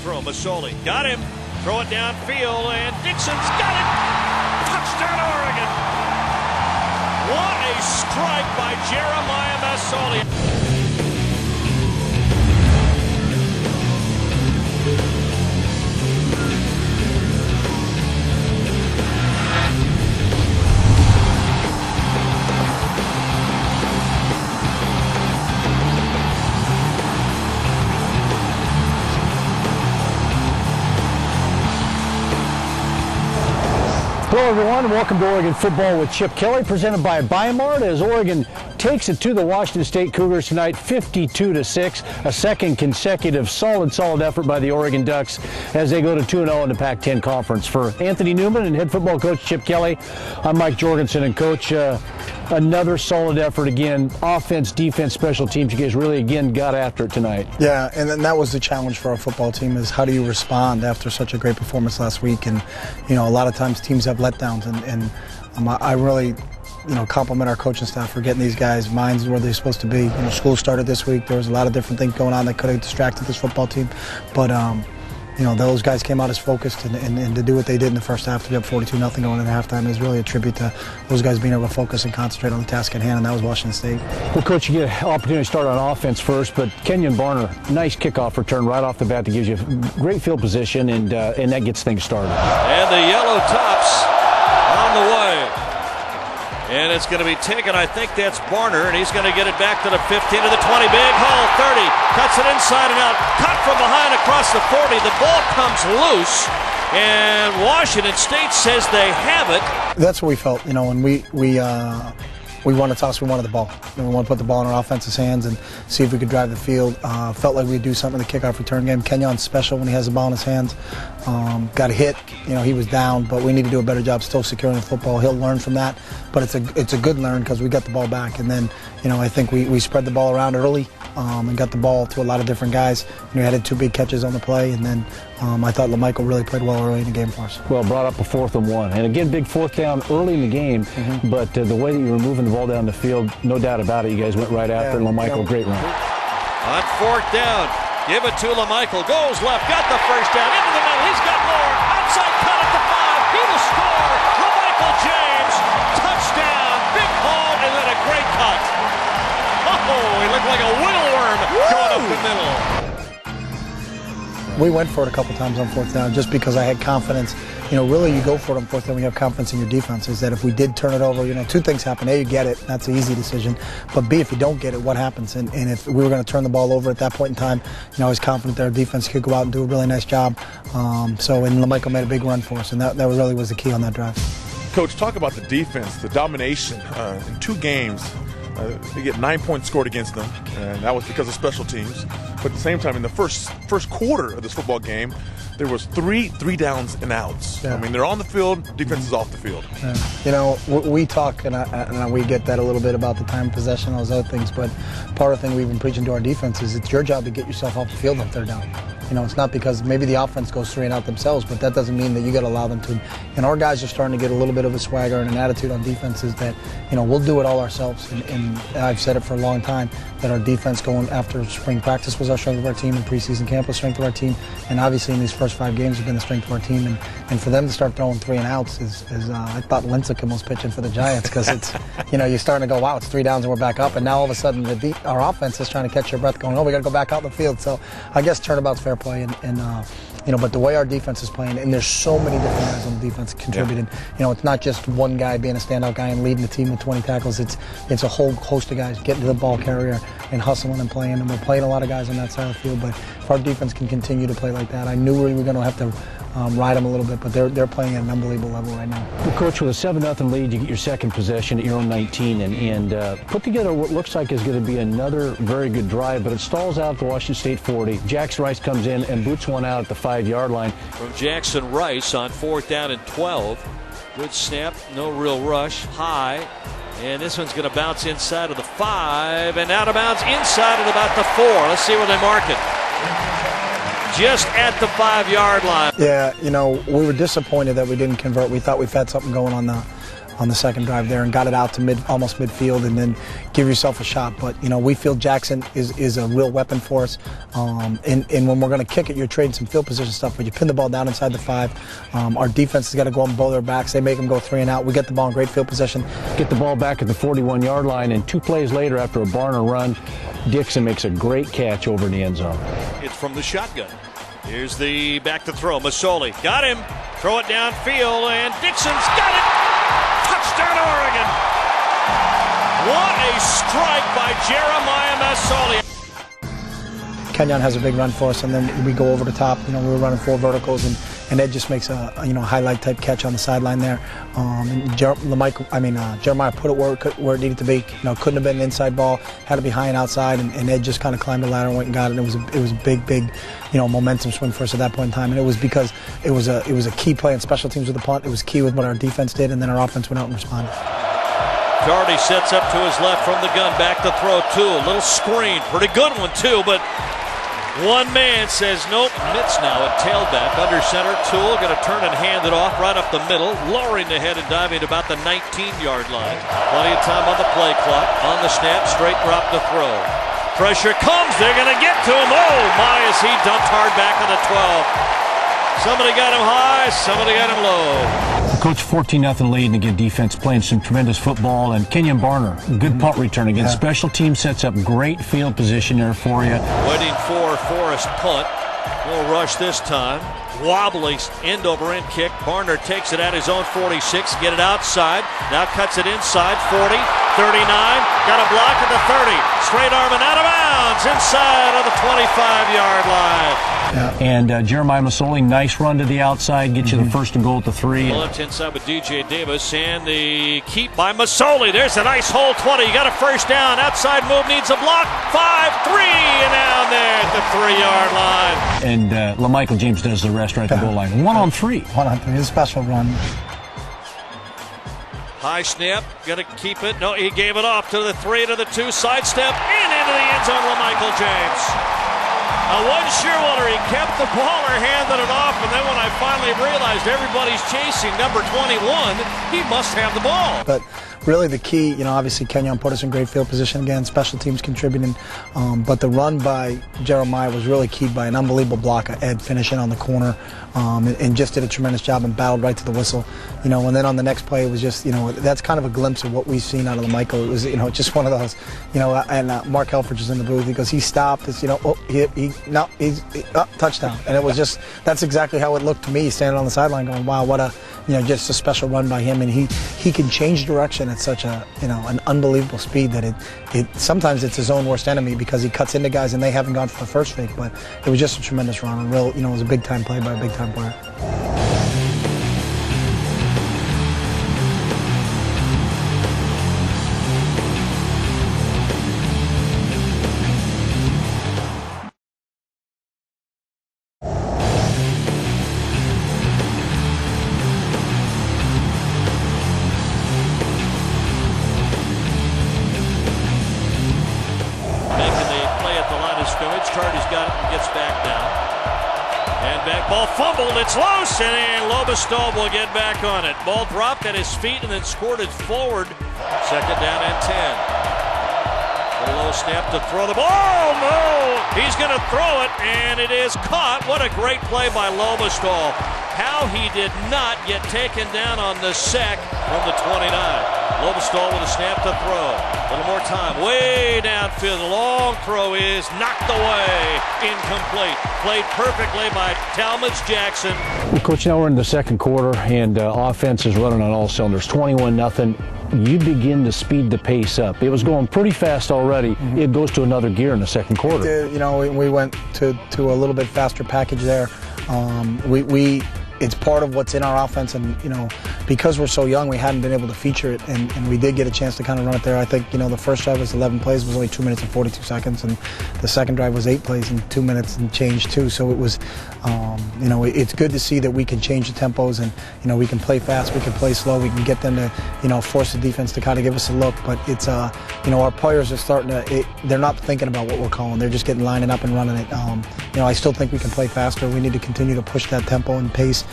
throw. Masoli got him. Throw it downfield, and Dixon's got it. Touchdown, Oregon. What a strike by Jeremiah Masoli. Hello everyone and welcome to Oregon Football with Chip Kelly, presented by Bi-Mart, as Oregon takes it to the Washington State Cougars tonight 52-6, a second consecutive solid effort by the Oregon Ducks as they go to 2-0 in the Pac-10 Conference. For Anthony Newman and head football coach Chip Kelly, I'm Mike Jorgensen, and coach, another solid effort again, offense, defense, special teams. You guys really again got after it tonight. Yeah, and then that was the challenge for our football team, is how do you respond after such a great performance last week? And a lot of times teams have letdowns, and I really compliment our coaching staff for getting these guys' minds where they're supposed to be. School started this week. There was a lot of different things going on that could have distracted this football team, but those guys came out as focused, and to do what they did in the first half to be up 42-0 going into halftime is really a tribute to those guys being able to focus and concentrate on the task at hand, and that was Washington State. Well, Coach, you get an opportunity to start on offense first, but Kenyon Barner, nice kickoff return right off the bat that gives you great field position, and that gets things started. And the yellow tops on the way. And it's going to be taken, I think that's Barner, and he's going to get it back to the 15, to the 20, big hole, 30, cuts it inside and out, cut from behind across the 40, the ball comes loose, and Washington State says they have it. That's what we felt, when we won the toss, we wanted the ball. We wanted to put the ball in our offense's hands and see if we could drive the field. Felt like we'd do something in the kickoff return game. Kenyon's special when he has the ball in his hands. Got a hit, he was down, but we need to do a better job still securing the football. He'll learn from that, but it's a good learn because we got the ball back. And then, I think we spread the ball around early and got the ball to a lot of different guys. We had 2 big catches on the play, and then I thought LaMichael really played well early in the game for us. Well, brought up a 4th and 1. And again, big 4th down early in the game, but the way that you were moving the ball down the field, no doubt about it, you guys went right after LaMichael. Great run. On 4th down, give it to LaMichael, goes left, got the first down, into the middle, he's got more, outside cut at the 5, he will score, LaMichael James, touchdown, big haul, and then a great cut. Oh, he looked like a whittlworm going up the middle. We went for it a couple times on 4th down just because I had confidence. Really you go for it on 4th down when you have confidence in your defense, is that if we did turn it over, 2 things happen. A, you get it, that's an easy decision. But B, if you don't get it, what happens? And if we were going to turn the ball over at that point in time, I was confident that our defense could go out and do a really nice job. And LaMichael made a big run for us, and that really was the key on that drive. Coach, talk about the defense, the domination in 2 games. They get 9 points scored against them, and that was because of special teams. But at the same time, in the first quarter of this football game, there was three downs and outs. Yeah. They're on the field, defense is off the field. Yeah. We talk, and we get that a little bit about the time of possession and those other things, but part of the thing we've been preaching to our defense is it's your job to get yourself off the field on 3rd down. It's not because maybe the offense goes 3 and out themselves, but that doesn't mean that you got to allow them to. And our guys are starting to get a little bit of a swagger and an attitude on defenses that, we'll do it all ourselves. And I've said it for a long time that our defense going after spring practice was our strength of our team, and preseason camp was strength of our team, and obviously in these first 5 games have been the strength of our team. And for them to start throwing 3 and outs is I thought Lincecum was pitching for the Giants, because it's you're starting to go, wow, it's 3 downs and we're back up, and now all of a sudden our offense is trying to catch your breath, going, oh, we got to go back out in the field. So I guess turnabout's fair play, but the way our defense is playing, and there's so many different guys on the defense contributing. Yeah. It's not just one guy being a standout guy and leading the team with 20 tackles. It's a whole host of guys getting to the ball carrier and hustling and playing. And we're playing a lot of guys on that side of the field. But if our defense can continue to play like that, I knew we were going to have to ride them a little bit, but they're playing at an unbelievable level right now. Well, Coach, with a 7-0 lead, you get your second possession at your own 19 and put together what looks like is going to be another very good drive, but it stalls out at the Washington State 40. Jackson Rice comes in and boots one out at the 5-yard line. From Jackson Rice on 4th down and 12. Good snap, no real rush, high. And this one's going to bounce inside of the 5 and out of bounds inside of about the 4. Let's see where they mark it. Just at the 5-yard line. Yeah, we were disappointed that we didn't convert. We thought we've had something going on on the second drive there and got it out to almost midfield and then give yourself a shot. But, you know, we feel Jackson is a real weapon for us. And when we're going to kick it, you're trading some field position stuff, but you pin the ball down inside the 5. Our defense has got to go on both their backs. They make them go 3 and out. We get the ball in great field position. Get the ball back at the 41-yard line, and 2 plays later, after a Barner run, Dixon makes a great catch over in the end zone. It's from the shotgun. Here's the back to throw. Masoli got him. Throw it downfield, and Dixon's got it. Touchdown, Oregon. What a strike by Jeremiah Masoli. Kenyon has a big run for us, and then we go over the top. You know, we were running 4 verticals, and Ed just makes a highlight type catch on the sideline there. And Jeremiah put it where it needed to be. You know, couldn't have been an inside ball. Had to be high and outside, and Ed just kind of climbed the ladder and went and got it. And it was a big, momentum swing for us at that point in time. And it was because it was a key play in special teams with the punt. It was key with what our defense did, and then our offense went out and responded. Doherty sets up to his left from the gun, back to throw. Toole, little screen, pretty good one too, but one man says nope. Mitts now at tailback, under center. Toole going to turn and hand it off right up the middle, lowering the head and diving at about the 19-yard line. Plenty of time on the play clock. On the snap, straight drop to throw. Pressure comes, they're going to get to him. Oh my, is he dumped hard back on the 12. Somebody got him high, somebody got him low. Coach, 14-0 lead, and again, defense playing some tremendous football. And Kenyon Barner, good punt return again. Yeah. Special team sets up great field position there for you. Waiting for Forrest punt. We'll rush this time. Wobbly end-over-end kick. Barner takes it at his own 46. Get it outside. Now cuts it inside. 40, 39. Got a block at the 30. Straight arm and out of bounds. Inside of the 25-yard line. Yeah. And Jeremiah Masoli, nice run to the outside. Get you the first and goal at the 3. Left inside with DJ Davis. And the keep by Masoli. There's a nice hole 20. You got a first down. Outside move needs a block. 5-3. And down there at the 3-yard line. And LaMichael James does the rest right at the goal line. 1-on-3. 1-on-3. It's a special run. High snap. Got to keep it. No, he gave it off to the 3 to the 2. Sidestep. And into the end zone, LaMichael James. I wasn't sure whether he kept the ball or handed it off, and then when I finally realized everybody's chasing number 21, he must have the ball. But really the key, obviously Kenyon put us in great field position again, special teams contributing, but the run by Jeremiah was really keyed by an unbelievable block of Ed finishing on the corner, and just did a tremendous job and battled right to the whistle. And then on the next play it was just, that's kind of a glimpse of what we've seen out of LaMichael. It was, just one of those, and Mark Helfrich is in the booth. He goes, he stopped. It's, he's touchdown. And it was just, that's exactly how it looked to me, standing on the sideline going, wow, what a, just a special run by him. And he can change direction at such a, an unbelievable speed that it sometimes it's his own worst enemy, because he cuts into guys and they haven't gone for the first fake. But it was just a tremendous run. And real, it was a big time play by a big time player. Tardy's got it and gets back down. And back ball fumbled. It's loose, and Lobestall will get back on it. Ball dropped at his feet and then squirted forward. Second down and 10. A low snap to throw the ball. Oh, no! He's going to throw it, and it is caught. What a great play by Lobestall. How he did not get taken down on the sack from the 29. Lobestall with a snap to throw. A little more time. Way downfield. The long throw is knocked away. Incomplete. Played perfectly by Talmadge Jackson. Well, Coach, now we're in the second quarter, and offense is running on all cylinders. 21-0. You begin to speed the pace up. It was going pretty fast already. It goes to another gear in the second quarter. We went to a little bit faster package there. It's part of what's in our offense, and because we're so young, we hadn't been able to feature it, and we did get a chance to kind of run it there. I think the first drive was 11 plays, was only 2 minutes and 42 seconds, and the second drive was 8 plays and 2 minutes and change too. So it was, it's good to see that we can change the tempos, and we can play fast, we can play slow, we can get them to force the defense to kind of give us a look. But it's our players are starting to, they're not thinking about what we're calling, they're just getting lining up and running it. I still think we can play faster. We need to continue to push that tempo and pace.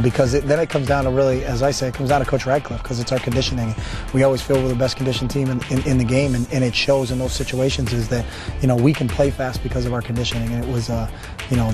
because then it comes down to really, as I say, it comes down to Coach Radcliffe, because it's our conditioning. We always feel we're the best conditioned team in the game, and it shows in those situations is that, we can play fast because of our conditioning. And it was,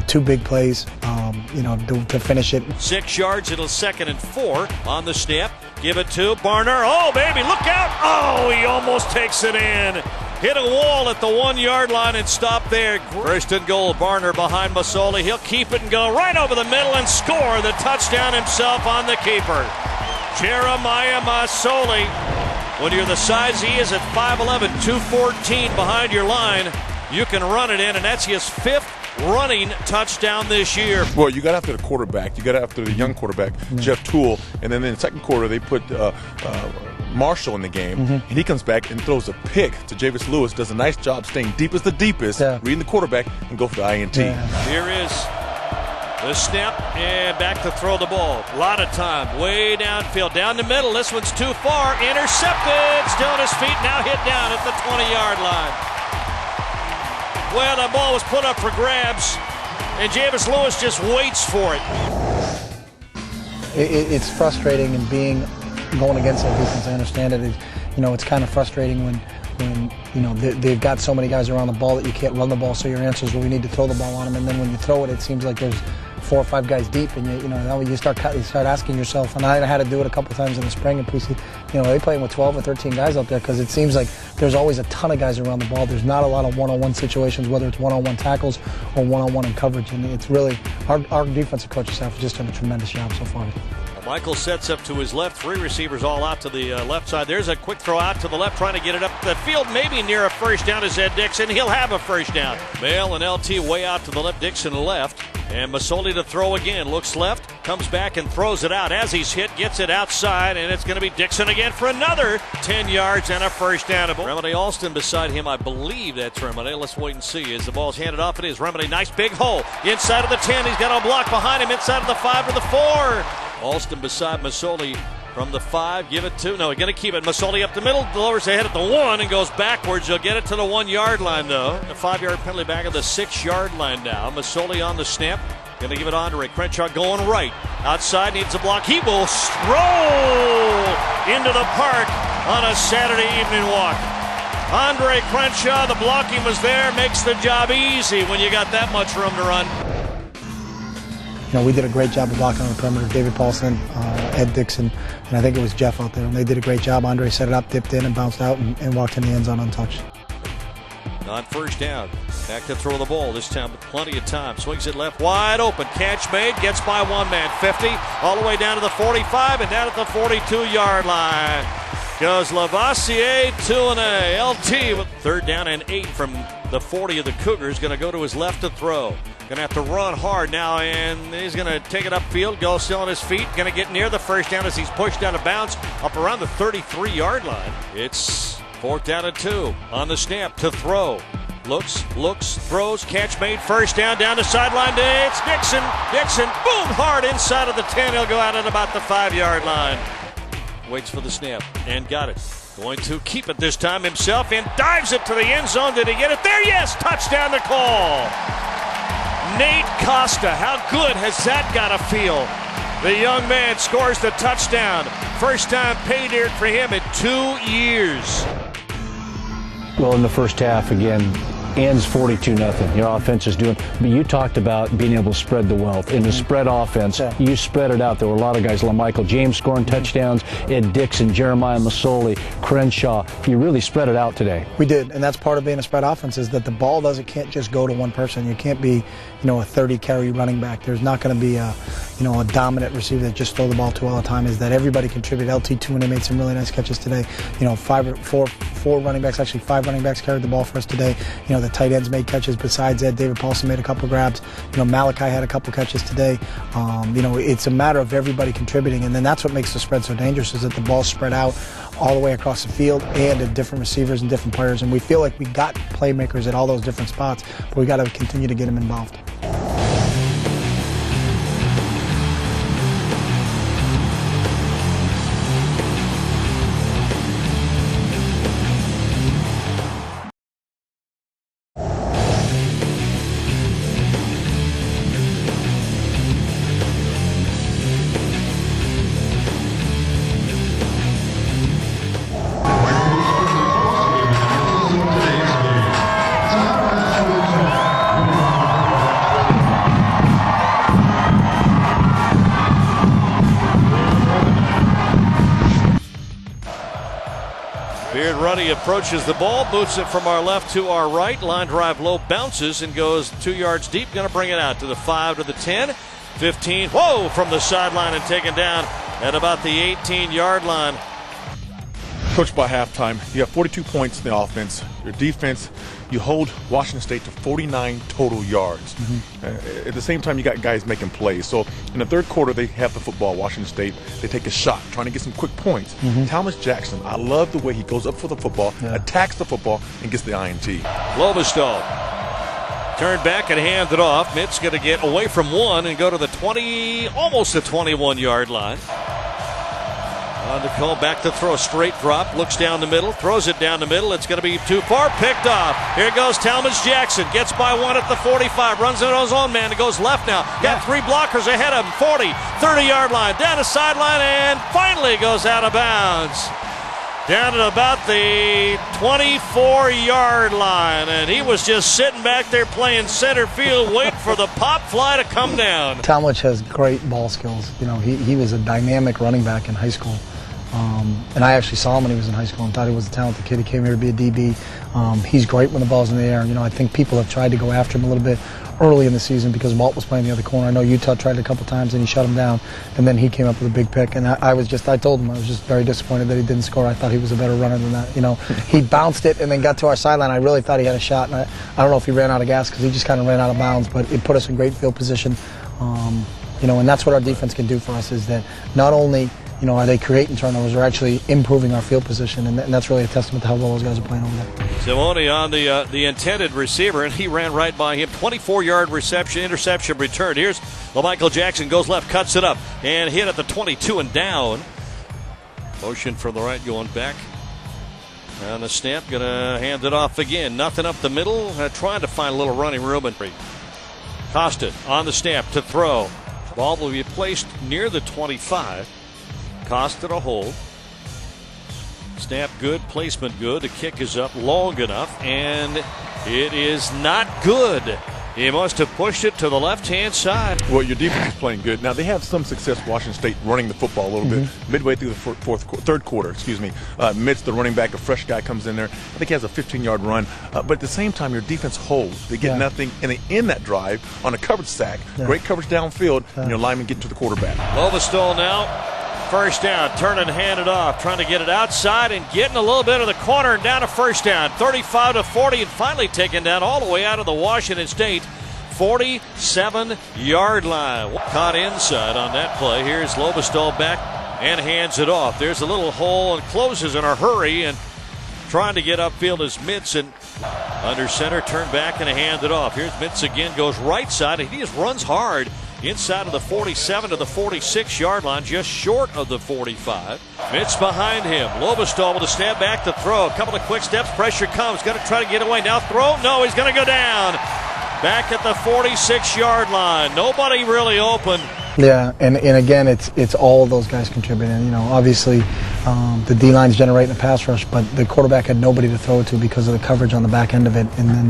2 big plays, to finish it. 6 yards, it'll 2nd and 4 on the snap. Give it to Barner. Oh, baby, look out. Oh, he almost takes it in. Hit a wall at the 1-yard line and stop there. First and goal, Barner behind Masoli. He'll keep it and go right over the middle and score the touchdown himself on the keeper. Jeremiah Masoli. When you're the size he is at 5'11", 214 behind your line, you can run it in, and that's his 5th running touchdown this year. Well, you got after the quarterback. You got after the young quarterback, Jeff Toole. And then in the second quarter, they put Marshall in the game. And he comes back and throws a pick to Javis Lewis. Does a nice job staying deep as the deepest, reading the quarterback, and go for the INT. Here is the snap, and back to throw the ball. A lot of time, way downfield, down the middle. This one's too far. Intercepted. Still on his feet, now hit down at the 20-yard line. Well, the ball was put up for grabs, and Javis Lewis just waits for it. It's frustrating, and going against that defense, I understand it. It's kind of frustrating when they've got so many guys around the ball that you can't run the ball, so your answer is, well, we need to throw the ball on them. And then when you throw it, it seems like there's 4 or 5 guys deep, and you start asking yourself. And I had to do it a couple times in the spring and preseason. They playing with 12 or 13 guys out there, because it seems like there's always a ton of guys around the ball. There's not a lot of one-on-one situations, whether it's one-on-one tackles or one-on-one in coverage. And it's really our defensive coaching staff has just done a tremendous job so far. Michael sets up to his left, 3 receivers all out to the left side. There's a quick throw out to the left, trying to get it up the field, maybe near a first down is Ed Dixon. He'll have a first down. Bale and LT way out to the left, Dixon left. And Masoli to throw again, looks left, comes back and throws it out. As he's hit, gets it outside, and it's going to be Dixon again for another 10 yards and a first down. Remedy Alston beside him, I believe that's Remedy. Let's wait and see. As the ball's handed off, it is Remedy. Nice big hole inside of the 10. He's got a block behind him inside of the 5 or the 4. Alston beside Masoli from the 5. Give it to, no, he's going to keep it. Masoli up the middle, lowers the head at the 1 and goes backwards. He'll get it to the 1-yard line, though. The 5-yard penalty back at the 6-yard line now. Masoli on the snap. Going to give it on to Ray Crenshaw going right. Outside, needs a block. He will stroll into the park on a Saturday evening walk. Andre Crenshaw, the blocking was there, makes the job easy when you got that much room to run. We did a great job of blocking on the perimeter. David Paulson, Ed Dixon, and I think it was Jeff out there. And they did a great job. Andre set it up, dipped in, and bounced out and walked in the end zone untouched. On first down, back to throw the ball this time with plenty of time. Swings it left, wide open. Catch made, gets by one man. 50, all the way down to the 45 and down at the 42-yard line. Goes Lavoisier, 2-and-A. LT with 3rd down and 8 from the 40 of the Cougars. Going to go to his left to throw. Going to have to run hard now, and he's going to take it upfield. Go still on his feet. Going to get near the first down as he's pushed out of bounds up around the 33-yard line. It's 4th down and 2 on the snap to throw. Looks, throws, catch made, first down the sideline. It's Dixon. Dixon, boom, hard inside of the 10. He'll go out at about the 5-yard line. Waits for the snap and got it. Going to keep it this time himself and dives it to the end zone. Did he get it there? Yes, touchdown the call. Nate Costa, how good has that got to feel? The young man scores the touchdown. First time pay dirt for him in 2 years. Well, in the first half, again, ends 42-0. Your offense is doing, but you talked about being able to spread the wealth. In the spread offense, you spread it out. There were a lot of guys, LaMichael James scoring touchdowns, Ed Dixon, Jeremiah Masoli, Crenshaw. You really spread it out today. We did, and that's part of being a spread offense, is that the ball can't just go to one person. You can't be, a 30-carry running back. There's not going to be a dominant receiver that just throw the ball to all the time. Is that everybody contributed. LT Tune made some really nice catches today. Four running backs, actually 5 running backs carried the ball for us today. The tight ends made catches besides Ed. David Paulson made a couple grabs. Malachi had a couple catches today. It's a matter of everybody contributing, and then that's what makes the spread so dangerous, is that the ball's spread out all the way across the field and at different receivers and different players. And we feel like we got playmakers at all those different spots, but we got to continue to get them involved. Beard Ruddy approaches the ball, boots it from our left to our right. Line drive low, bounces and goes 2 yards deep. Going to bring it out to the 5, to the 10, 15. Whoa, from the sideline and taken down at about the 18-yard line. Coach, by halftime, you have 42 points in the offense. Your defense, you hold Washington State to 49 total yards. At the same time, you got guys making plays. So in the third quarter, they have the football, Washington State. They take a shot, trying to get some quick points. Thomas Jackson, I love the way he goes up for the football, attacks the football, and gets the INT. Lobestall turned back and hand it off. Mitt's going to get away from one and go to the 20, almost the 21-yard line. On to Cole, back to throw, straight drop, looks down the middle, throws it down the middle. It's going to be too far, picked off. Here goes Talmadge Jackson, gets by one at the 45, runs into his own man, and goes left now. Got 3 blockers ahead of him, 40, 30-yard line, down the sideline, and finally goes out of bounds. Down at about the 24-yard line, and he was just sitting back there playing center field, waiting for the pop fly to come down. Talmadge has great ball skills. You know, he was a dynamic running back in high school. And I actually saw him when he was in high school and thought he was a talented kid. He came here to be a DB. He's great when the ball's in the air. You know, I think people have tried to go after him a little bit early in the season because Walt was playing the other corner. I know Utah tried it a couple times and he shut him down, and then he came up with a big pick. And I told him I was just very disappointed that he didn't score. I thought he was a better runner than that. You know, he bounced it and then got to our sideline. I really thought he had a shot, and I don't know if he ran out of gas because he just kind of ran out of bounds, but it put us in great field position. You know, and that's what our defense can do for us, is that not only, you know, are they creating turnovers, they're actually improving our field position, and that's really a testament to how well those guys are playing over there. Simone on the intended receiver, and he ran right by him. 24-yard reception, interception return. Here's LaMichael Jackson, goes left, cuts it up, and hit at the 22 and down. Motion from the right going back. On the snap, going to hand it off again. Nothing up the middle, trying to find a little running room. And Costa on the snap to throw. Ball will be placed near the 25. Costa to hold. Snap good, placement good. The kick is up long enough, and it is not good. He must have pushed it to the left-hand side. Well, your defense is playing good. Now, they have some success, Washington State, running the football a little bit. Midway through the third quarter, Mitch, the running back, a fresh guy, comes in there. I think he has a 15-yard run. But at the same time, your defense holds. They get nothing, and they end that drive on a coverage sack. Great coverage downfield, and your linemen get to the quarterback. Lovestall now. First down, turn and hand it off, trying to get it outside and getting a little bit of the corner and down to first down. 35 to 40, and finally taken down all the way out of the Washington State 47-yard line. Caught inside on that play. Here's Lovestall back and hands it off. There's a little hole and closes in a hurry, and trying to get upfield is Mitz, and under center, turn back and hand it off. Here's Mitz again, goes right side, and he just runs hard. Inside of the 47 to the 46-yard line, just short of the 45. Mitz behind him. Lovestall with a snap back to throw. A couple of quick steps. Pressure comes. Going to try to get away. Now throw. No, he's going to go down. Back at the 46-yard line. Nobody really open. Yeah, and again, it's all of those guys contributing. You know, obviously, the D-line's generating a pass rush, but the quarterback had nobody to throw it to because of the coverage on the back end of it. And then,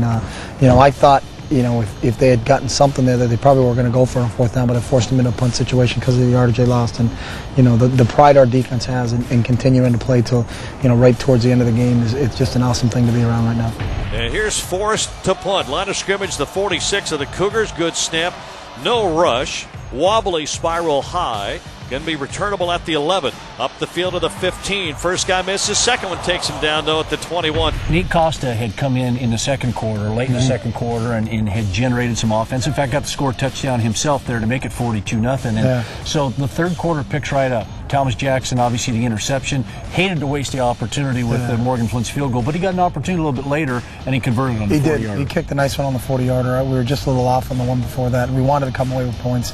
you know, I thought, you know, if they had gotten something there, that they probably were going to go for a fourth down, but it forced them into a punt situation because of the yardage they lost. And, you know, the pride our defense has in continuing to play till, you know, right towards the end of the game, it's just an awesome thing to be around right now. And here's Forrest to punt. Line of scrimmage, the 46 of the Cougars. Good snap. No rush. Wobbly spiral high. Going to be returnable at the 11. Up the field to the 15. First guy misses. Second one takes him down, though, at the 21. Nick Costa had come in the second quarter, late in the second quarter, and had generated some offense. In fact, got to score a touchdown himself there to make it 42-0. So the third quarter picks right up. Thomas Jackson, obviously the interception. Hated to waste the opportunity with the Morgan Flint's field goal, but he got an opportunity a little bit later, and he converted on the 40-yarder. He did. He kicked a nice one on the 40-yarder. We were just a little off on the one before that. We wanted to come away with points.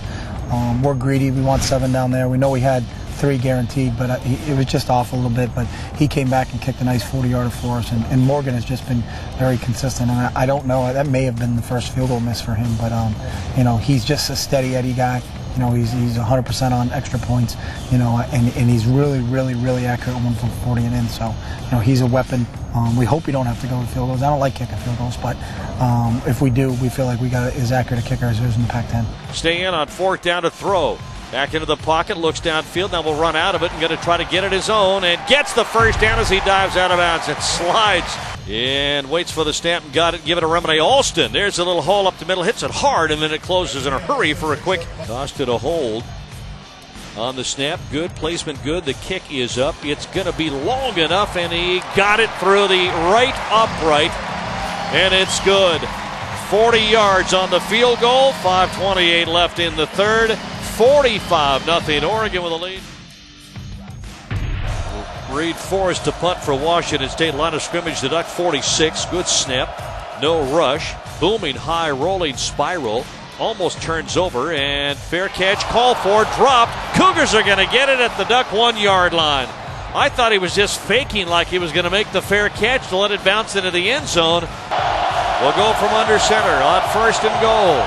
We're greedy. We want 7 down there. We know we had 3 guaranteed, but it was just off a little bit. But he came back and kicked a nice 40-yarder for us. And Morgan has just been very consistent. And I don't know. That may have been the first field goal miss for him. But, you know, he's just a steady Eddie guy. You know, he's 100% on extra points, you know, and he's really, really, really accurate when from 40 and in. So, you know, he's a weapon. We hope we don't have to go to field goals. I don't like kicking field goals, but if we do, we feel like we got as accurate a kicker as there is in the Pac-10. Stay in on fourth down to throw. Back into the pocket, looks downfield, now will run out of it and going to try to get it his own, and gets the first down as he dives out of bounds. It slides and waits for the snap and got it. Give it to Remini Alston. There's a little hole up the middle, hits it hard, and then it closes in a hurry for a quick. Tossed it a hold on the snap. Good placement, good. The kick is up. It's going to be long enough, and he got it through the right upright, and it's good. 40 yards on the field goal. 5:28 left in the third. 45-0 Oregon with a lead. Reed forced to punt for Washington State. Line of scrimmage to Duck 46. Good snap. No rush. Booming high rolling spiral. Almost turns over, and fair catch called for. Dropped. Cougars are going to get it at the Duck 1 yard line. I thought he was just faking like he was going to make the fair catch to let it bounce into the end zone. We'll go from under center on 1st and goal.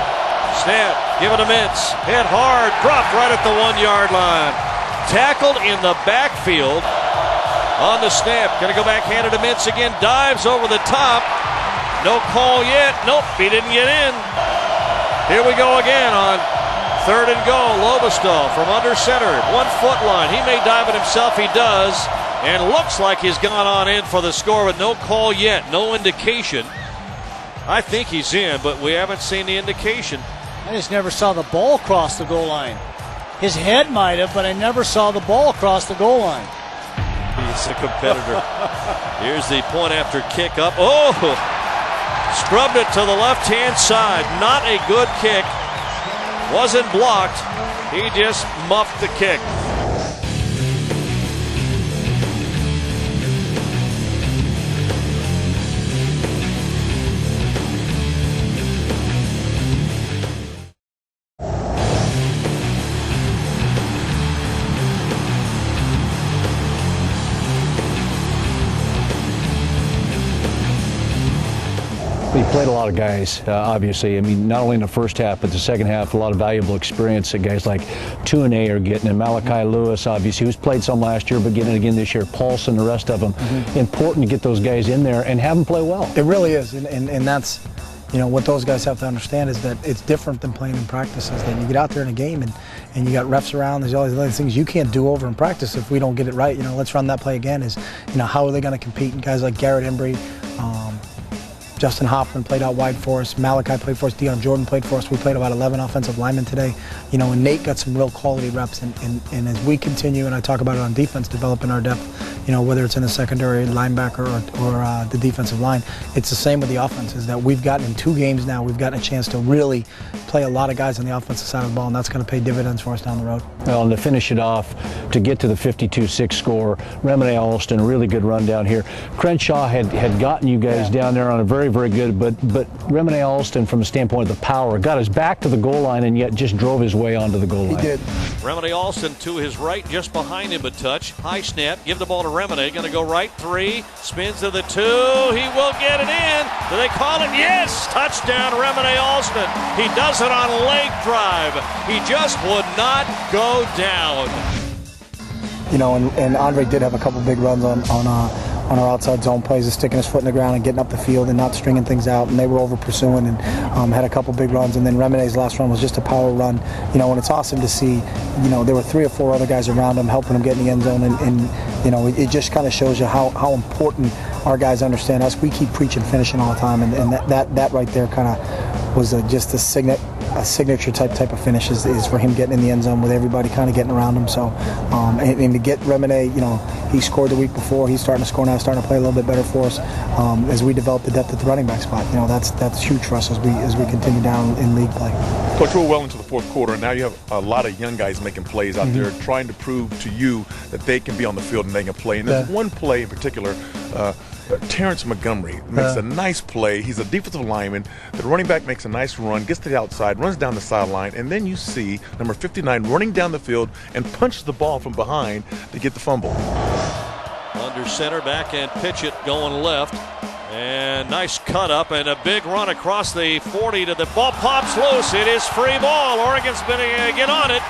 Snap, give it a Mintz, hit hard, dropped right at the 1 yard line. Tackled in the backfield on the snap. Gonna go back, handed to Mintz again, dives over the top. No call yet, nope, he didn't get in. Here we go again on 3rd and goal. Lobestall from under center, 1 foot line. He may dive it himself, he does, and looks like he's gone on in for the score with no call yet, no indication. I think he's in, but we haven't seen the indication. I just never saw the ball cross the goal line. His head might have, but I never saw the ball cross the goal line. He's a competitor. Here's the point after kick up. Oh! Scrubbed it to the left-hand side. Not a good kick. Wasn't blocked. He just muffed the kick. He played a lot of guys, obviously. I mean, not only in the first half, but the second half, a lot of valuable experience that guys like Tuanay are getting, and Malachi Lewis, obviously, who's played some last year, but getting it again this year. Paulson, the rest of them. Important to get those guys in there and have them play well. It really is, and that's, you know, what those guys have to understand is that it's different than playing in practices. That you get out there in a game and you got refs around. There's all these other things you can't do over in practice if we don't get it right. You know, let's run that play again. Is, you know, how are they going to compete? And guys like Garrett Embry, Justin Hoffman played out wide for us. Malachi played for us. Dion Jordan played for us. We played about 11 offensive linemen today. You know, and Nate got some real quality reps. And as we continue, and I talk about it on defense, developing our depth, you know, whether it's in the secondary, linebacker, or the defensive line, it's the same with the offense, is that we've gotten in 2 games now, we've gotten a chance to really play a lot of guys on the offensive side of the ball, and that's going to pay dividends for us down the road. Well, and to finish it off, to get to the 52-6 score, Remini Alston, really good run down here. Crenshaw had gotten you guys down there on a very, very good, but Remini Alston, from the standpoint of the power, got us back to the goal line and yet just drove his way onto the goal line. He did. Remini Alston to his right, just behind him a touch. High snap, give the ball to Remini. Going to go right 3, spins to the 2. He will get it in. Do they call it? Yes! Touchdown, Remini Alston. He does it on leg drive. He just would not go down. You know, and Andre did have a couple big runs on our outside zone plays, of sticking his foot in the ground and getting up the field and not stringing things out, and they were over pursuing and had a couple big runs. And then Remini's last run was just a power run. You know, and it's awesome to see, you know, there were 3 or 4 other guys around him helping him get in the end zone, and you know, it just kind of shows you how important our guys understand us. We keep preaching finishing all the time, and that right there kind of was just a signature type of finish is for him getting in the end zone with everybody kind of getting around him. So, and to get Remini, you know, he scored the week before. He's starting to score now, starting to play a little bit better for us as we develop the depth at the running back spot. You know, that's huge for us as we continue down in league play. Coach, we're well into the 4th quarter, and now you have a lot of young guys making plays out there, trying to prove to you that they can be on the field and they can play. And there's one play in particular. Terrence Montgomery makes a nice play. He's a defensive lineman. The running back makes a nice run, gets to the outside, runs down the sideline, and then you see number 59 running down the field and punches the ball from behind to get the fumble. Under center, back and pitch it going left. And nice cut up and a big run across the 40 to the ball pops loose. It is free ball. Oregon's going to get on it.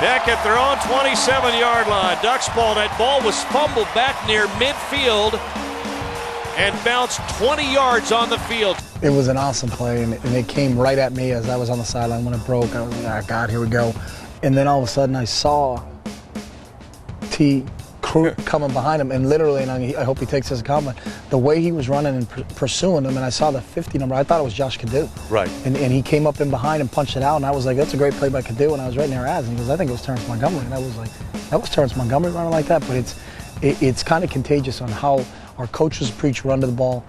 Back at their own 27-yard line. Ducks ball. That ball was fumbled back near midfield and bounced 20 yards on the field. It was an awesome play, and it came right at me as I was on the sideline when it broke. I was like, oh, God, here we go. And then all of a sudden I saw T coming behind him, and literally, and I hope he takes this as a compliment, the way he was running and pursuing him, and I saw the 50 number, I thought it was Josh Cadu. Right. And he came up in behind and punched it out, and I was like, that's a great play by Cadu, and I was right in their ads, and he goes, I think it was Terrence Montgomery, and I was like, that was Terrence Montgomery running like that, but it's kind of contagious on how our coaches preach run to the ball.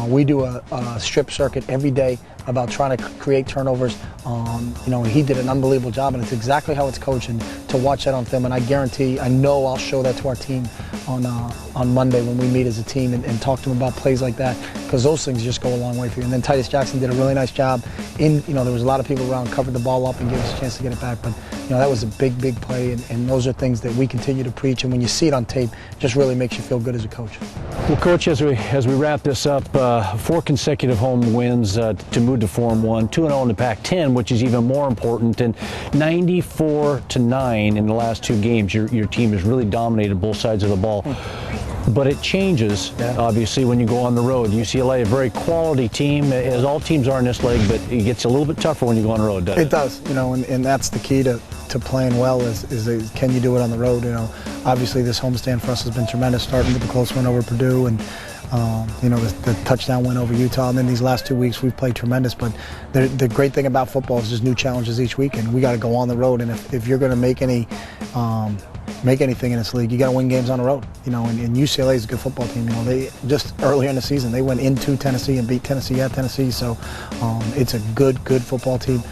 We do a strip circuit every day about trying to create turnovers. And he did an unbelievable job, and it's exactly how it's coached. And to watch that on film, and I guarantee, I know I'll show that to our team on Monday when we meet as a team and talk to them about plays like that, because those things just go a long way for you. And then Titus Jackson did a really nice job. There was a lot of people around, covered the ball up and gave us a chance to get it back. But that was a big, big play, and those are things that we continue to preach. And when you see it on tape, it just really makes you feel good as a coach. Well, Coach, as we wrap this up, 4 consecutive home wins to move to 4-1, 2-0 in the Pac-10, which is even more important, and 94-9 in the last 2 games. Your team has really dominated both sides of the ball. But it changes, obviously, when you go on the road. UCLA, a very quality team, as all teams are in this league, but it gets a little bit tougher when you go on the road, doesn't it? It does, and that's the key to playing well is can you do it on the road? Obviously this homestand for us has been tremendous, starting with the close win over Purdue and the touchdown win over Utah, and then these last 2 weeks we've played tremendous. But the great thing about football is there's new challenges each week, and we got to go on the road. And if you're going to make anything in this league, you got to win games on the road. And UCLA is a good football team. They just earlier in the season they went into Tennessee and beat Tennessee at Tennessee. So it's a good football team.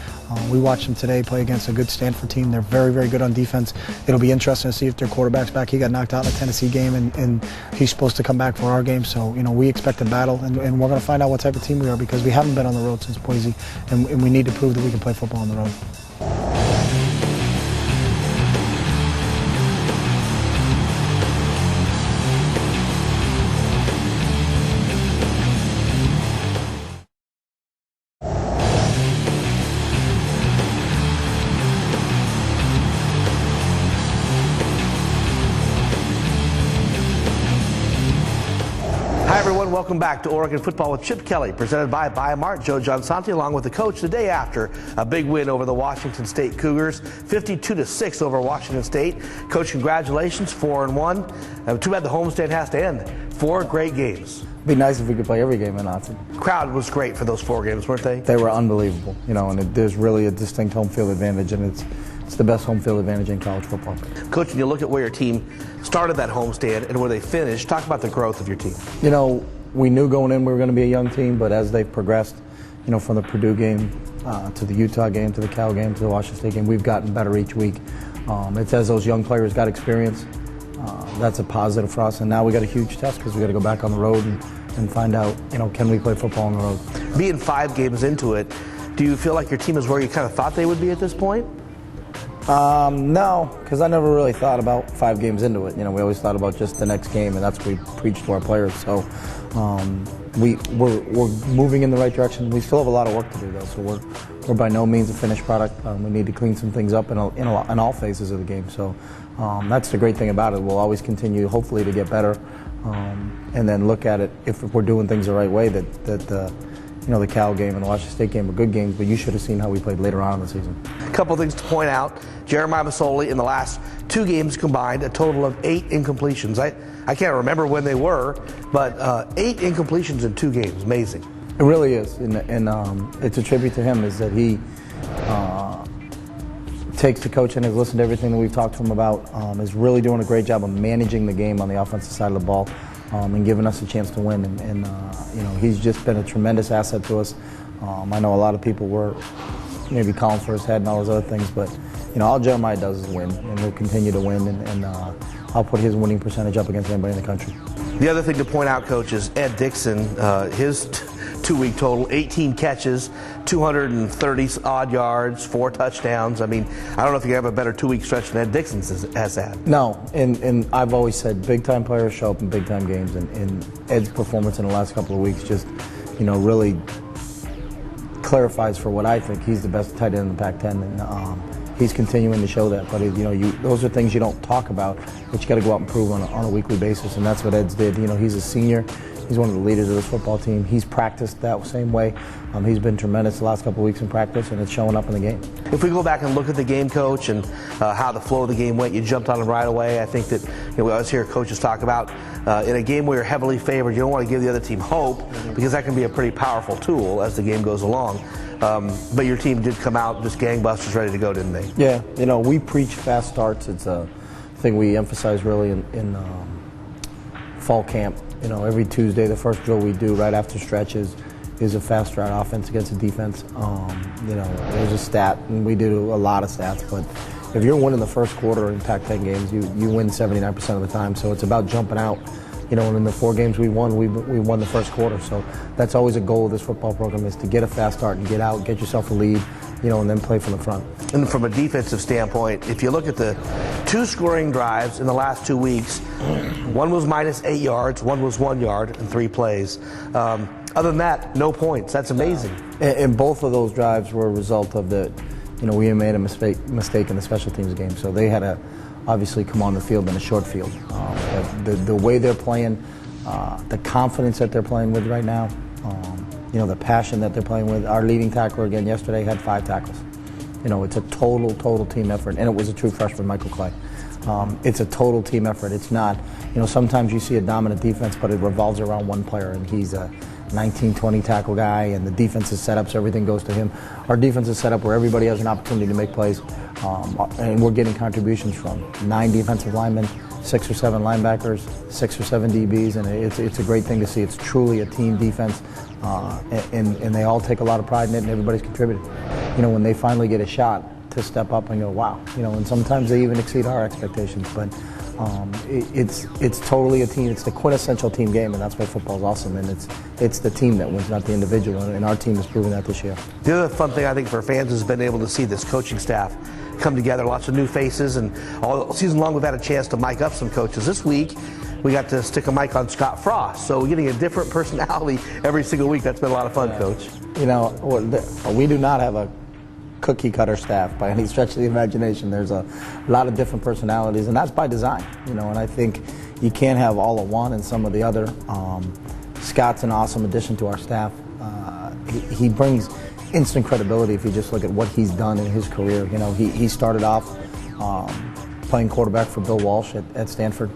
We watched them today play against a good Stanford team. They're very, very good on defense. It'll be interesting to see if their quarterback's back. He got knocked out in the Tennessee game, and he's supposed to come back for our game. So, we expect a battle, and we're going to find out what type of team we are, because we haven't been on the road since Boise, and we need to prove that we can play football on the road. Hi everyone, welcome back to Oregon Football with Chip Kelly, presented by Biomark. Joe Johnsanti along with the coach the day after a big win over the Washington State Cougars, 52-6 over Washington State. Coach, congratulations, 4-1. Too bad the homestand has to end. 4 great games. It'd be nice if we could play every game in Austin. Crowd was great for those 4 games, weren't they? They were unbelievable, and there's really a distinct home field advantage, and it's the best home field advantage in college football. Coach, when you look at where your team started that homestand and where they finished, talk about the growth of your team. We knew going in we were going to be a young team, but as they've progressed, from the Purdue game to the Utah game to the Cal game to the Washington State game, we've gotten better each week. It's as those young players got experience. That's a positive for us, and now we got a huge test because we got to go back on the road and find out, can we play football on the road? Being 5 games into it, do you feel like your team is where you kind of thought they would be at this point? No, because I never really thought about 5 games into it. We always thought about just the next game, and that's what we preach to our players. So we're moving in the right direction. We still have a lot of work to do, though. So we're by no means a finished product. We need to clean some things up in all phases of the game. So that's the great thing about it. We'll always continue, hopefully, to get better, and then look at it if we're doing things the right way. The Cal game and the Washington State game were good games, but you should have seen how we played later on in the season. A couple of things to point out. Jeremiah Masoli in the last 2 games combined, a total of 8 incompletions. I can't remember when they were, but 8 incompletions in 2 games. Amazing. It really is, and it's a tribute to him, is that he takes the coach and has listened to everything that we've talked to him about, is really doing a great job of managing the game on the offensive side of the ball. And giving us a chance to win, and he's just been a tremendous asset to us. I know a lot of people were maybe calling for his head and all those other things, but all Jeremiah does is win, and he'll continue to win, and I'll put his winning percentage up against anybody in the country. The other thing to point out, Coach, is Ed Dickson, his 2-week total, 18 catches, 230-odd yards, 4 touchdowns. I don't know if you have a better 2-week stretch than Ed Dickson has had. No, and I've always said big-time players show up in big-time games, and Ed's performance in the last couple of weeks just, really clarifies for what I think he's the best tight end in the Pac-10, and he's continuing to show that. But those are things you don't talk about, but you got to go out and prove on a weekly basis, and that's what Ed's did. He's a senior. He's one of the leaders of this football team. He's practiced that same way. He's been tremendous the last couple of weeks in practice, and it's showing up in the game. If we go back and look at the game, Coach, and how the flow of the game went, you jumped on him right away. I think that we always hear coaches talk about in a game where you're heavily favored, you don't want to give the other team hope because that can be a pretty powerful tool as the game goes along. But your team did come out just gangbusters, ready to go, didn't they? Yeah, we preach fast starts. It's a thing we emphasize really in fall camp. Every Tuesday, the first drill we do right after stretches is a fast start offense against a defense. There's a stat, and we do a lot of stats, but if you're winning the first quarter in Pac-10 games, you win 79% of the time. So it's about jumping out. And in the 4 games we won the first quarter. So that's always a goal of this football program, is to get a fast start and get out, get yourself a lead, and then play from the front. And from a defensive standpoint, if you look at the 2 scoring drives in the last 2 weeks, one was minus 8 yards, one was 1 yard in 3 plays. Other than that, no points. That's amazing. And both of those drives were a result of we made a mistake in the special teams game. So they had to obviously come on the field in a short field. The way they're playing, the confidence that they're playing with right now, the passion that they're playing with. Our leading tackler again yesterday had 5 tackles. It's a total team effort, and it was a true freshman, Michael Clay. It's a total team effort. It's not, sometimes you see a dominant defense, but it revolves around one player, and he's a 19-20 tackle guy, and the defense is set up so everything goes to him. Our defense is set up where everybody has an opportunity to make plays, and we're getting contributions from 9 defensive linemen, 6 or 7 linebackers, 6 or 7 DBs, and it's a great thing to see. It's truly a team defense, and they all take a lot of pride in it, and everybody's contributed. When they finally get a shot to step up and go, wow, and sometimes they even exceed our expectations, but it's totally a team. It's the quintessential team game, and that's why football's awesome. And it's the team that wins, not the individual. And our team has proven that this year. The other fun thing I think for fans has been able to see this coaching staff come together. Lots of new faces, and all season long we've had a chance to mic up some coaches. This week we got to stick a mic on Scott Frost, so we're getting a different personality every single week. That's been a lot of fun, Coach. We do not have a cookie cutter staff by any stretch of the imagination. There's a lot of different personalities, and that's by design. And I think you can't have all of one and some of the other. Scott's an awesome addition to our staff. He brings instant credibility if you just look at what he's done in his career. He started off playing quarterback for Bill Walsh at Stanford.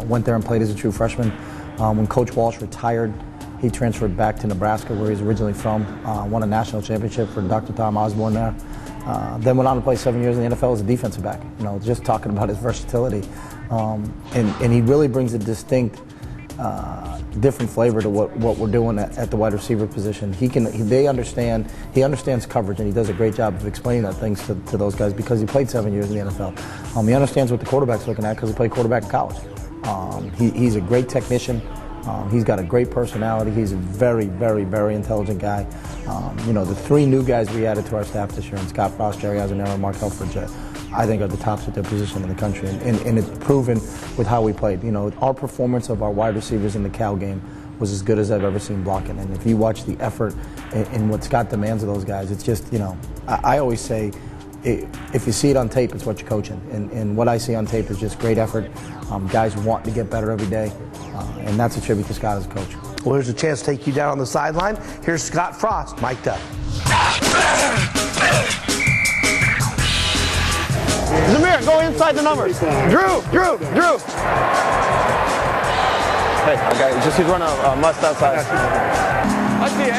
Went there and played as a true freshman. When Coach Walsh retired, he transferred back to Nebraska, where he's originally from, won a national championship for Dr. Tom Osborne there. Then went on to play 7 years in the NFL as a defensive back, just talking about his versatility. And he really brings a distinct, different flavor to what we're doing at the wide receiver position. He understands coverage, and he does a great job of explaining that things to those guys because he played 7 years in the NFL. He understands what the quarterback's looking at because he played quarterback in college. He's a great technician. He's got a great personality. He's a very, very, very intelligent guy. The 3 new guys we added to our staff this year, and Scott Frost, Jerry Eisenhower, and Mark Helfrich, I think are the tops at their position in the country. And it's proven with how we played. Our performance of our wide receivers in the Cal game was as good as I've ever seen blocking. And if you watch the effort and what Scott demands of those guys, it's just, I always say, if you see it on tape, it's what you're coaching. And what I see on tape is just great effort. Guys want to get better every day. And that's a tribute to Scott as a coach. Well, here's a chance to take you down on the sideline. Here's Scott Frost, mic'd up. Zamir, go inside the numbers. Drew. Hey, okay, just he's running a must outside. I see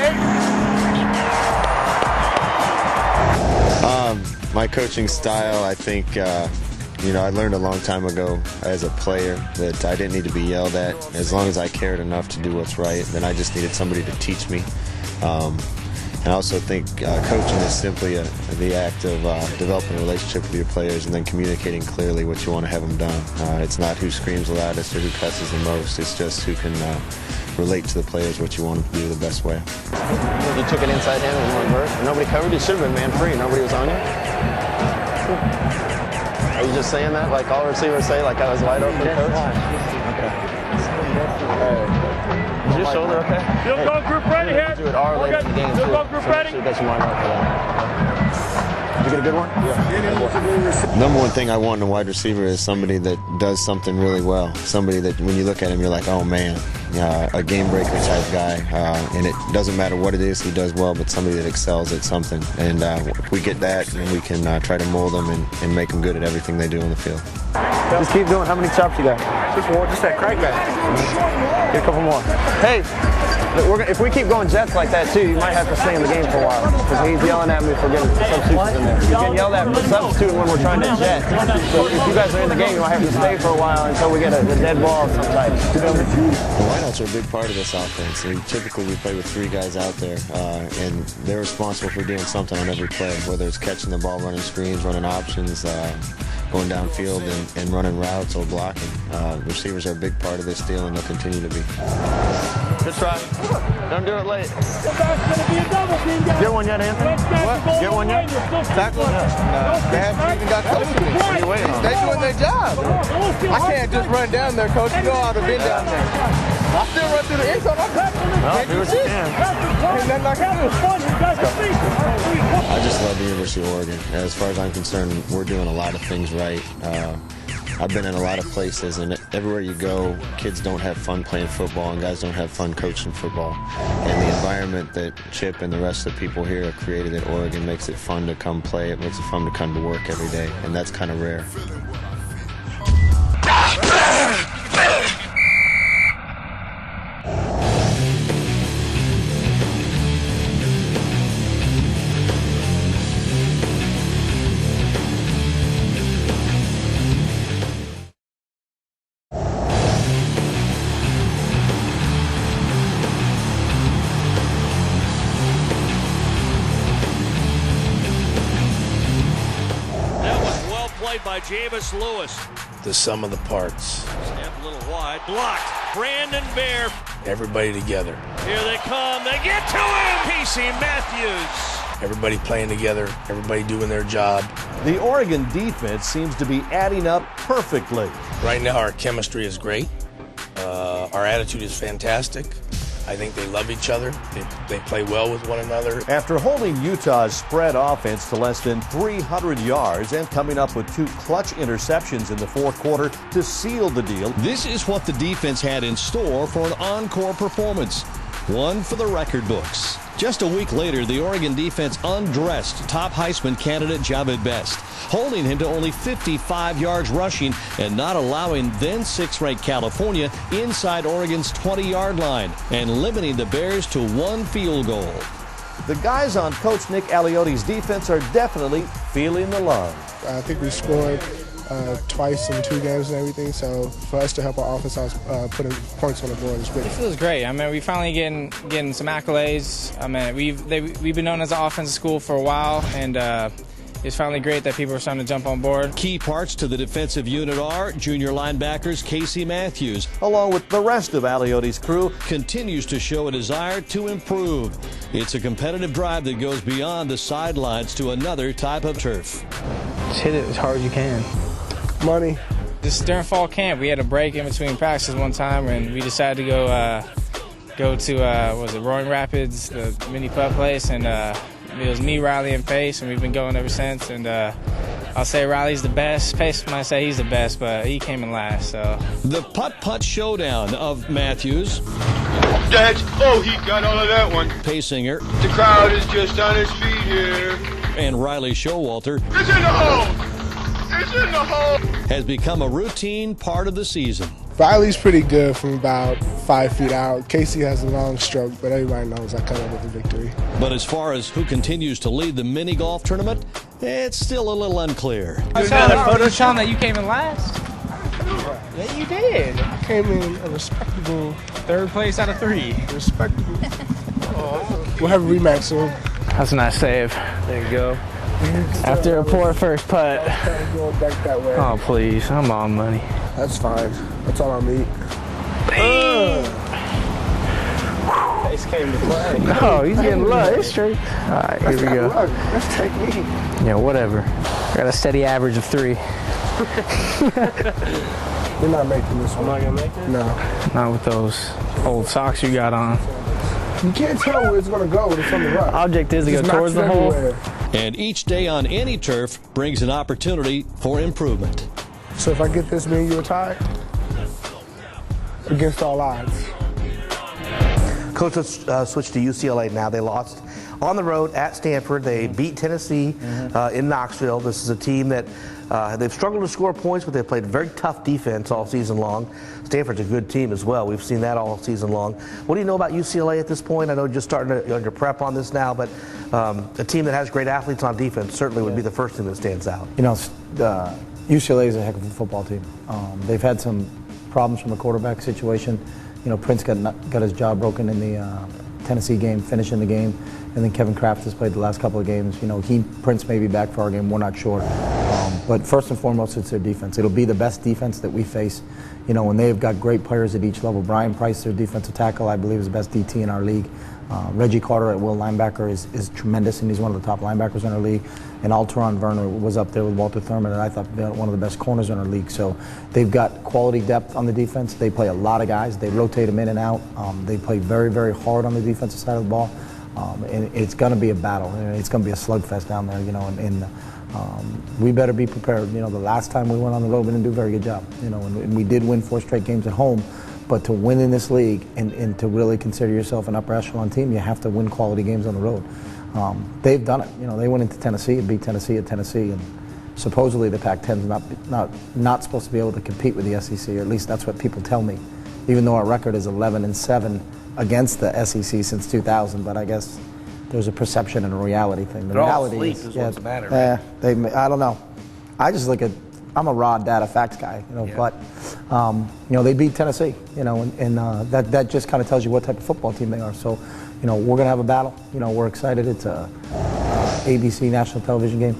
8. My coaching style, I think, I learned a long time ago as a player that I didn't need to be yelled at. As long as I cared enough to do what's right, then I just needed somebody to teach me. And I also think coaching is simply the act of developing a relationship with your players and then communicating clearly what you want to have them done. It's not who screams the loudest or who cusses the most. It's just who can relate to the players what you want them to do the best way. You took it inside him and one verse. Nobody covered you. Should have been man free. Nobody was on you. Are you just saying that like all receivers say, like I was wide open, coach? Okay. Is your shoulder okay? Field goal group ready here. Do it our late in the game too. Field goal group ready. Get some line up for that. get a good one? Yeah. Number one thing I want in a wide receiver is somebody that does something really well. Somebody that when you look at him, you're like, oh man, a game breaker type guy. And it doesn't matter what it is he does well, but somebody that excels at something. And if we get that, then we can try to mold them and make them good at everything they do on the field. Just keep doing. How many chops you got? Just one. Just that crackback. Get a couple more. Hey, if we keep going Jets like that too, you might have to stay in the game for a while. Because he's yelling at me for getting substitutes in there. You get yelled at for substituting when we're trying to jet. So if you guys are in the game, you might have to stay for a while until we get a dead ball of some type. The wideouts are a big part of this offense. Typically, we play with 3 guys out there, and they're responsible for doing something on every play, whether it's catching the ball, running screens, running options, going downfield and running routes or blocking. Receivers are a big part of this deal, and they'll continue to be. Good try. Don't do it late. Get one yet, Anthony? What? Get one yet? Tackle? They haven't even got close to me. What are you waiting on? They're doing their job. I can't just run down there, coach. You know how to been down there. I still run through the end zone. Well, do what you can. Ain't nothing I can do. I just love the University of Oregon. As far as I'm concerned, we're doing a lot of things right. I've been in a lot of places, and everywhere you go, kids don't have fun playing football, and guys don't have fun coaching football. And the environment that Chip and the rest of the people here have created at Oregon makes it fun to come play. It makes it fun to come to work every day, and that's kind of rare. By Jameis Lewis. The sum of the parts. Snap a little wide. Blocked. Brandon Bear. Everybody together. Here they come. They get to him. Casey Matthews. Everybody playing together. Everybody doing their job. The Oregon defense seems to be adding up perfectly. Right now our chemistry is great. Our attitude is fantastic. I think they love each other. They play well with one another. After holding Utah's spread offense to less than 300 yards and coming up with 2 clutch interceptions in the fourth quarter to seal the deal, this is what the defense had in store for an encore performance. One for the record books. Just a week later, the Oregon defense undressed top Heisman candidate Jahvid Best, holding him to only 55 yards rushing and not allowing then 6th-ranked California inside Oregon's 20-yard line and limiting the Bears to 1 field goal. The guys on Coach Nick Aliotti's defense are definitely feeling the love. I think we scored twice in 2 games and everything, so for us to help our offense out putting points on the board is great. It feels great. I mean, we finally getting some accolades. I mean, we've been known as an offensive school for a while, and it's finally great that people are starting to jump on board. Key parts to the defensive unit are junior linebackers Casey Matthews, along with the rest of Aliotti's crew, continues to show a desire to improve. It's a competitive drive that goes beyond the sidelines to another type of turf. Just hit it as hard as you can. Money. Just during fall camp, we had a break in between practices one time, and we decided to go to what was it, Roaring Rapids, the mini putt place, and it was me, Riley, and Pace, and we've been going ever since. And I'll say Riley's the best. Pace might say he's the best, but he came in last. So the putt-putt showdown of Matthews. He got all of that one. Paysinger. The crowd is just on its feet here. And Riley Showalter. It's in the hole. It's in the hole. Has become a routine part of the season. Riley's pretty good from about 5 feet out. Casey has a long stroke, but everybody knows I come up with the victory. But as far as who continues to lead the mini golf tournament, it's still a little unclear. I saw the photo, Sean, that you came in last. Yeah, you did. I came in a respectable 3rd place out of 3. Respectable. We'll have a rematch soon. That's a nice save. There you go. After a poor first putt. Going back that way. Oh, please. I'm on money. That's fine. That's all I need. Pace came to play. Oh, he's getting low. It's straight. All right, here we go. Let's take me. Yeah, whatever. Got a steady average of 3. We're not making this one. I'm not going to make it? No. Not with those old socks you got on. You can't tell where it's going to go when it's on the rock. Object is to go towards the hole. And each day on any turf brings an opportunity for improvement. So if I get this, mean you a tie? Against all odds. Coach, let's switch to UCLA now. They lost on the road at Stanford. They beat Tennessee in Knoxville. This is a team that they've struggled to score points, but they've played very tough defense all season long. Stanford's a good team as well. We've seen that all season long. What do you know about UCLA at this point? I know you're just starting to your prep on this now, but a team that has great athletes on defense certainly would be the first thing that stands out. You know, UCLA is a heck of a football team. They've had some problems from the quarterback situation. You know, Prince got his jaw broken in the Tennessee game, finishing the game, and then Kevin Kraft has played the last couple of games. You know, Prince may be back for our game. We're not sure. But first and foremost, it's their defense. It'll be the best defense that we face. You know, and they've got great players at each level. Brian Price, their defensive tackle, I believe is the best DT in our league. Reggie Carter at will linebacker is tremendous, and he's one of the top linebackers in our league. And Alteron Werner was up there with Walter Thurman, and I thought one of the best corners in our league. So they've got quality depth on the defense. They play a lot of guys. They rotate them in and out. They play very, very hard on the defensive side of the ball. And it's going to be a battle. It's going to be a slugfest down there, you know, and we better be prepared. You know, the last time we went on the road, we didn't do a very good job. You know, and we did win 4 straight games at home. But to win in this league and to really consider yourself an upper echelon team, you have to win quality games on the road. They've done it. You know, they went into Tennessee and beat Tennessee at Tennessee, and supposedly the Pac-10 is not supposed to be able to compete with the SEC, or at least that's what people tell me. Even though our record is 11-7 against the SEC since 2000, but I guess there's a perception and a reality thing. The reality is what's matter. Right? I don't know. I just look at. I'm a raw data facts guy, you know, but you know, they beat Tennessee, you know, and that just kind of tells you what type of football team they are. So, you know, we're gonna have a battle. You know, we're excited. It's a ABC national television game,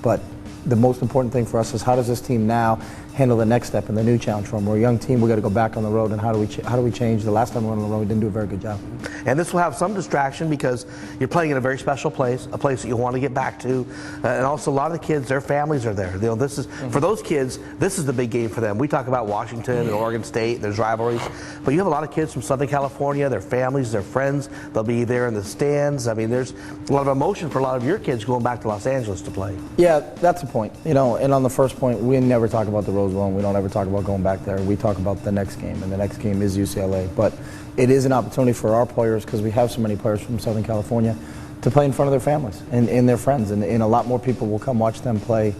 but the most important thing for us is how does this team now handle the next step and the new challenge for them? We're a young team. We got to go back on the road, and how do we change? The last time we went on the road, we didn't do a very good job. And this will have some distraction because you're playing in a very special place, a place that you want to get back to, and also a lot of the kids, their families are there. You know, this is for those kids. This is the big game for them. We talk about Washington and Oregon State. There's rivalries, but you have a lot of kids from Southern California. Their families, their friends. They'll be there in the stands. I mean, there's a lot of emotion for a lot of your kids going back to Los Angeles to play. Yeah, that's the point. You know, and on the first point, we never talk about the Rose Bowl. We don't ever talk about going back there. We talk about the next game, and the next game is UCLA. But it is an opportunity for our players, because we have so many players from Southern California, to play in front of their families and their friends. And a lot more people will come watch them play,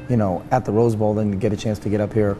you know, at the Rose Bowl than get a chance to get up here.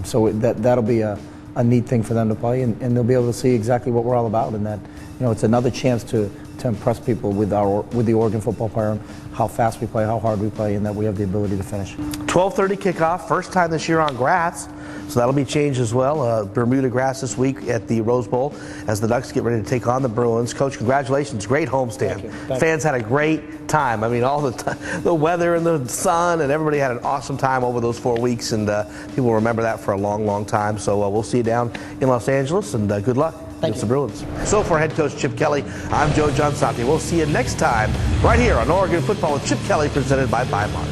So that'll be a neat thing for them to play, and they'll be able to see exactly what we're all about. And that, you know, it's another chance to impress people with the Oregon football program, how fast we play, how hard we play, and that we have the ability to finish. 12:30 kickoff, first time this year on grass, so that'll be changed as well. Bermuda grass this week at the Rose Bowl as the Ducks get ready to take on the Bruins. Coach, congratulations, great homestand. Thank you. Fans had a great time. I mean, all the weather and the sun, and everybody had an awesome time over those 4 weeks, and people will remember that for a long, long time. So we'll see you down in Los Angeles, and good luck against the Bruins. So for head coach Chip Kelly, I'm Joe Johnsonti. We'll see you next time right here on Oregon Football with Chip Kelly, presented by Weimar.